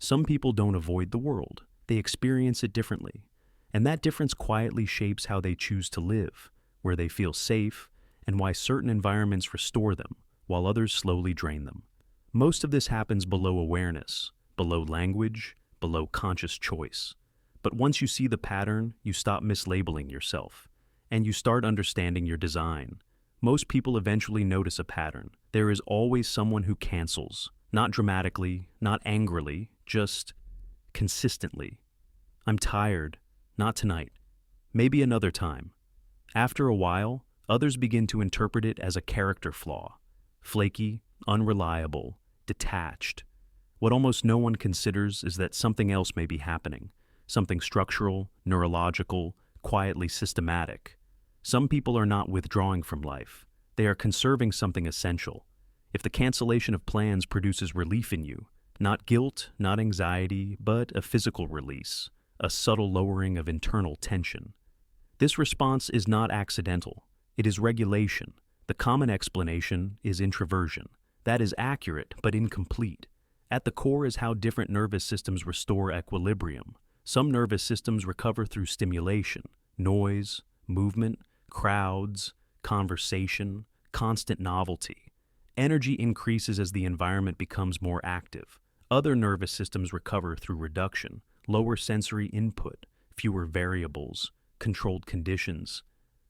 Some people don't avoid the world, they experience it differently. And that difference quietly shapes how they choose to live, where they feel safe, and why certain environments restore them, while others slowly drain them. Most of this happens below awareness, below language, below conscious choice. But once you see the pattern, you stop mislabeling yourself, and you start understanding your design. Most people eventually notice a pattern. There is always someone who cancels, not dramatically, not angrily, just consistently. I'm tired, not tonight, maybe another time. After a while, others begin to interpret it as a character flaw, flaky, unreliable, detached. What almost no one considers is that something else may be happening, something structural, neurological, quietly systematic. Some people are not withdrawing from life. They are conserving something essential. If the cancellation of plans produces relief in you, not guilt, not anxiety, but a physical release, a subtle lowering of internal tension. This response is not accidental. It is regulation. The common explanation is introversion. That is accurate, but incomplete. At the core is how different nervous systems restore equilibrium. Some nervous systems recover through stimulation, noise, movement, crowds, conversation, constant novelty. Energy increases as the environment becomes more active. Other nervous systems recover through reduction, lower sensory input, fewer variables, controlled conditions,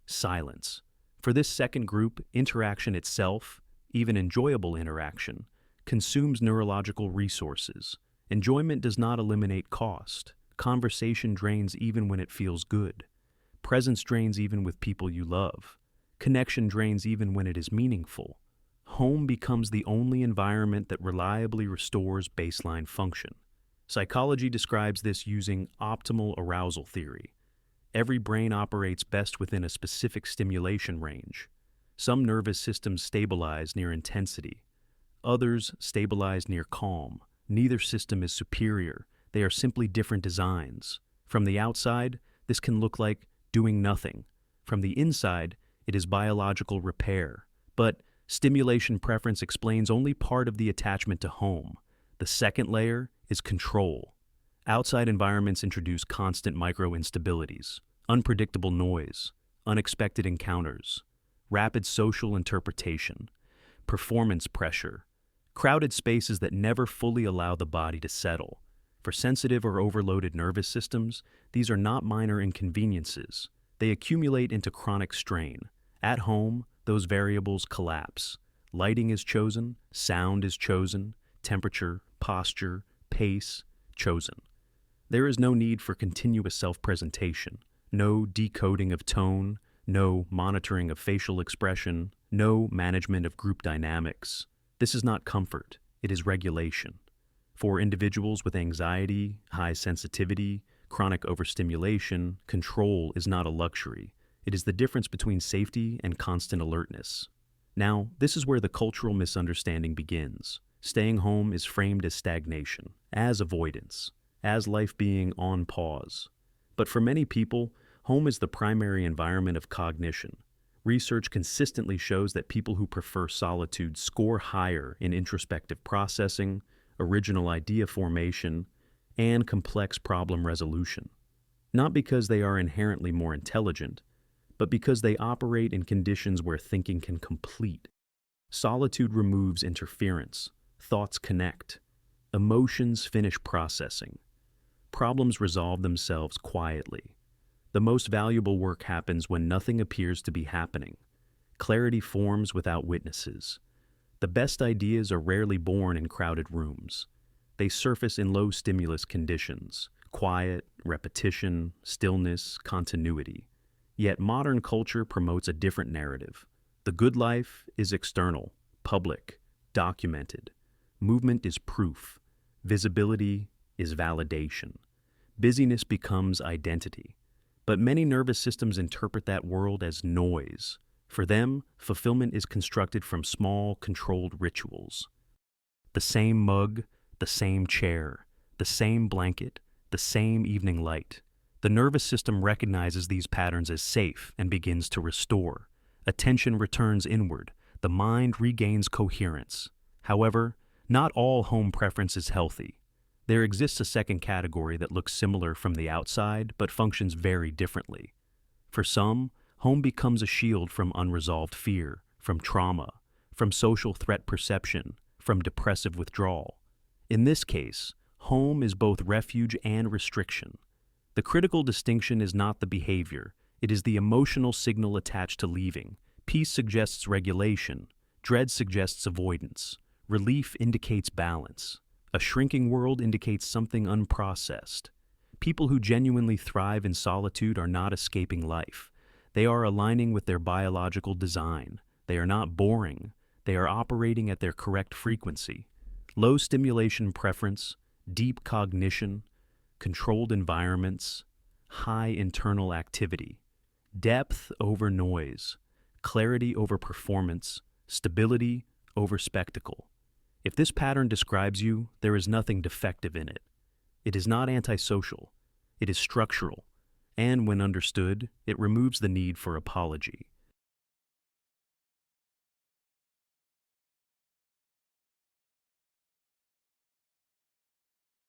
silence. For this second group, interaction itself, even enjoyable interaction, consumes neurological resources. Enjoyment does not eliminate cost. Conversation drains even when it feels good. Presence drains even with people you love. Connection drains even when it is meaningful. Home becomes the only environment that reliably restores baseline function. Psychology describes this using optimal arousal theory. Every brain operates best within a specific stimulation range. Some nervous systems stabilize near intensity. Others stabilize near calm. Neither system is superior. They are simply different designs. From the outside, this can look like doing nothing. From the inside, it is biological repair. But stimulation preference explains only part of the attachment to home. The second layer is control. Outside environments introduce constant micro-instabilities, unpredictable noise, unexpected encounters, rapid social interpretation, performance pressure, crowded spaces that never fully allow the body to settle. For sensitive or overloaded nervous systems, these are not minor inconveniences. They accumulate into chronic strain. At home, those variables collapse. Lighting is chosen, sound is chosen, temperature, posture, pace, chosen. There is no need for continuous self-presentation, no decoding of tone, no monitoring of facial expression, no management of group dynamics. This is not comfort, it is regulation. For individuals with anxiety, high sensitivity, chronic overstimulation, control is not a luxury. It is the difference between safety and constant alertness. Now, this is where the cultural misunderstanding begins. Staying home is framed as stagnation, as avoidance, as life being on pause. But for many people, home is the primary environment of cognition. Research consistently shows that people who prefer solitude score higher in introspective processing, original idea formation, and complex problem resolution. Not because they are inherently more intelligent, but because they operate in conditions where thinking can complete. Solitude removes interference, thoughts connect, emotions finish processing, problems resolve themselves quietly. The most valuable work happens when nothing appears to be happening. Clarity forms without witnesses. The best ideas are rarely born in crowded rooms. They surface in low-stimulus conditions, quiet, repetition, stillness, continuity. Yet modern culture promotes a different narrative. The good life is external, public, documented. Movement is proof. Visibility is validation. Busyness becomes identity. But many nervous systems interpret that world as noise. For them, fulfillment is constructed from small, controlled rituals. The same mug, the same chair, the same blanket, the same evening light. The nervous system recognizes these patterns as safe and begins to restore. Attention returns inward. The mind regains coherence. However, not all home preference is healthy. There exists a second category that looks similar from the outside but functions very differently. For some, home becomes a shield from unresolved fear, from trauma, from social threat perception, from depressive withdrawal. In this case, home is both refuge and restriction. The critical distinction is not the behavior, it is the emotional signal attached to leaving. Peace suggests regulation, dread suggests avoidance, relief indicates balance. A shrinking world indicates something unprocessed. People who genuinely thrive in solitude are not escaping life. They are aligning with their biological design. They are not boring. They are operating at their correct frequency. Low stimulation preference, deep cognition, controlled environments, high internal activity, depth over noise, clarity over performance, stability over spectacle. If this pattern describes you, there is nothing defective in it. It is not antisocial. It is structural. And when understood, it removes the need for apology.